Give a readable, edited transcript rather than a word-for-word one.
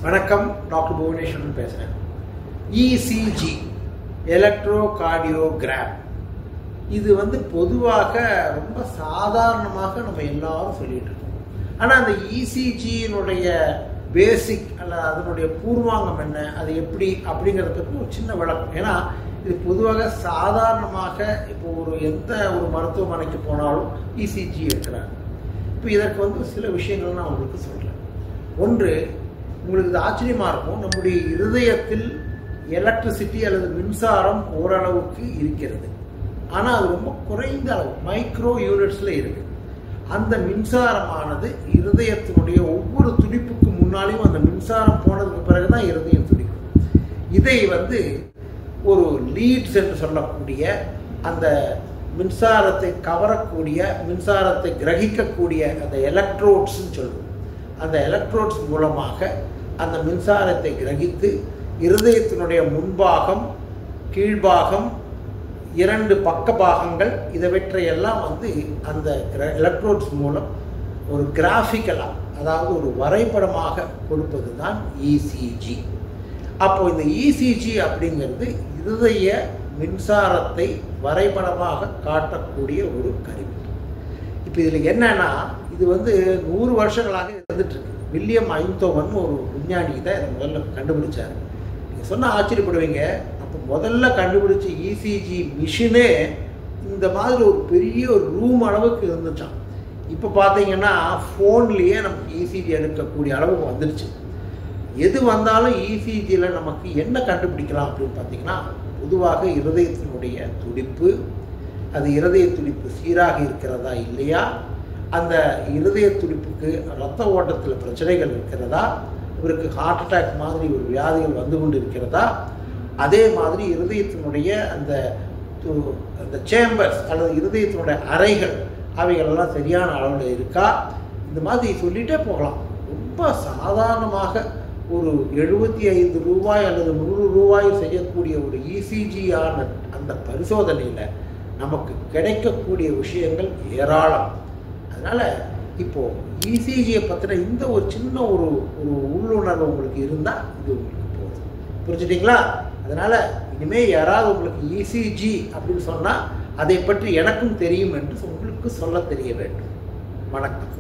வணக்கம், டாக்டர் புவனேஸ்வரன் பேசுகிறேன். ECG electrocardiogram இது பொதுவாக ரொம்ப சாதாரணமாக நம்ம எல்லாரும் சொல்லிட்டு இருக்கோம். ஆனால் அந்த இசிஜியினுடைய பேசிக் அல்ல அதனுடைய பூர்வாங்கம் என்ன, அது எப்படி அப்படிங்கிறதுக்கு ஒரு சின்ன விளக்கம். ஏன்னா இது பொதுவாக சாதாரணமாக இப்போ எந்த ஒரு மருத்துவமனைக்கு போனாலும் இசிஜி இருக்கிறாங்க. இப்போ இதற்கு சில விஷயங்கள் நான் உங்களுக்கு சொல்கிறேன். ஒன்று, உங்களுக்கு இது ஆச்சரியமாக இருக்கும், நம்முடைய இருதயத்தில் எலக்ட்ரிசிட்டி அல்லது மின்சாரம் ஓரளவுக்கு இருக்கிறது. ஆனால் அது ரொம்ப குறைந்த அளவு, மைக்ரோ யூனிட்ஸில் இருக்குது. அந்த மின்சாரமானது இருதயத்தினுடைய ஒவ்வொரு துடிப்புக்கு முன்னாலேயும் அந்த மின்சாரம் போனதுக்கு பிறகு தான் இருதயம் துடிக்கும். இதை ஒரு லீட்ஸ் என்று சொல்லக்கூடிய அந்த மின்சாரத்தை கவரக்கூடிய, மின்சாரத்தை கிரகிக்கக்கூடிய அந்த எலக்ட்ரோட்ஸ்ன்னு சொல்லுவோம். அந்த எலக்ட்ரோட்ஸ் மூலமாக அந்த மின்சாரத்தை கிரகித்து இருதயத்தினுடைய முன்பாகம், கீழ்பாகம், 2 பக்க பாகங்கள் இவற்றையெல்லாம் அந்த எலக்ட்ரோட்ஸ் மூலம் ஒரு கிராஃபிக்கலாக, அதாவது ஒரு வரைபடமாக கொடுப்பது தான் இசிஜி. அப்போ இந்த இசிஜி அப்படிங்கிறது இருதய மின்சாரத்தை வரைபடமாக காட்டக்கூடிய ஒரு கருவி. இப்போ இதில் என்னன்னா, இது 100 வருஷங்களாக இருந்துட்டு இருக்கு. வில்லியம் ஐன்ஸ்டீன் ஒரு விஞ்ஞானி தான் இதை முதல்ல கண்டுபிடிச்சார். நீங்கள் சொன்னால் ஆச்சரியப்படுவீங்க. அப்போ முதல்ல கண்டுபிடிச்ச இசிஜி மிஷினே இந்த மாதிரி ஒரு பெரிய ஒரு ரூம் அளவுக்கு இருந்துச்சான். இப்போ பார்த்தீங்கன்னா ஃபோன்லேயே நமக்கு இசிஜி எடுக்கக்கூடிய அளவுக்கு வந்துடுச்சு. எது வந்தாலும் இசிஜியில் நமக்கு என்ன கண்டுபிடிக்கலாம் அப்படின்னு பார்த்தீங்கன்னா, பொதுவாக இருதயத்தினுடைய துடிப்பு, அது இருதய துடிப்பு சீராக இருக்கிறதா இல்லையா, அந்த இருதய துடிப்புக்கு இரத்த ஓட்டத்தில் பிரச்சனைகள் இருக்கிறதா, இவருக்கு ஹார்ட் அட்டாக் மாதிரி ஒரு வியாதிகள் வந்து கொண்டு இருக்கிறதா, அதே மாதிரி இருதயத்தினுடைய அந்த சேம்பர்ஸ் அல்லது இருதயத்தினுடைய அறைகள் அவைகளெல்லாம் சரியான அளவில் இருக்கா, இந்த மாதிரி சொல்லிகிட்டே போகலாம். ரொம்ப சாதாரணமாக ஒரு 75 ரூபாய் அல்லது 100 ரூபாய் செய்யக்கூடிய ஒரு இசிஜியான அந்த பரிசோதனையில் நமக்கு கிடைக்கக்கூடிய விஷயங்கள் ஏராளம். அதனால் இப்போது இசிஜியை பற்றின இந்த ஒரு சின்ன ஒரு உள்ளுணர்வு உங்களுக்கு இருந்தால் இது உங்களுக்கு போதும். புரிஞ்சுட்டிங்களா? அதனால் இனிமேல் யாராவது உங்களுக்கு இசிஜி அப்படின்னு சொன்னால் அதை பற்றி எனக்கும் தெரியும் என்று உங்களுக்கு சொல்ல தெரிய வேண்டும். வணக்கம்.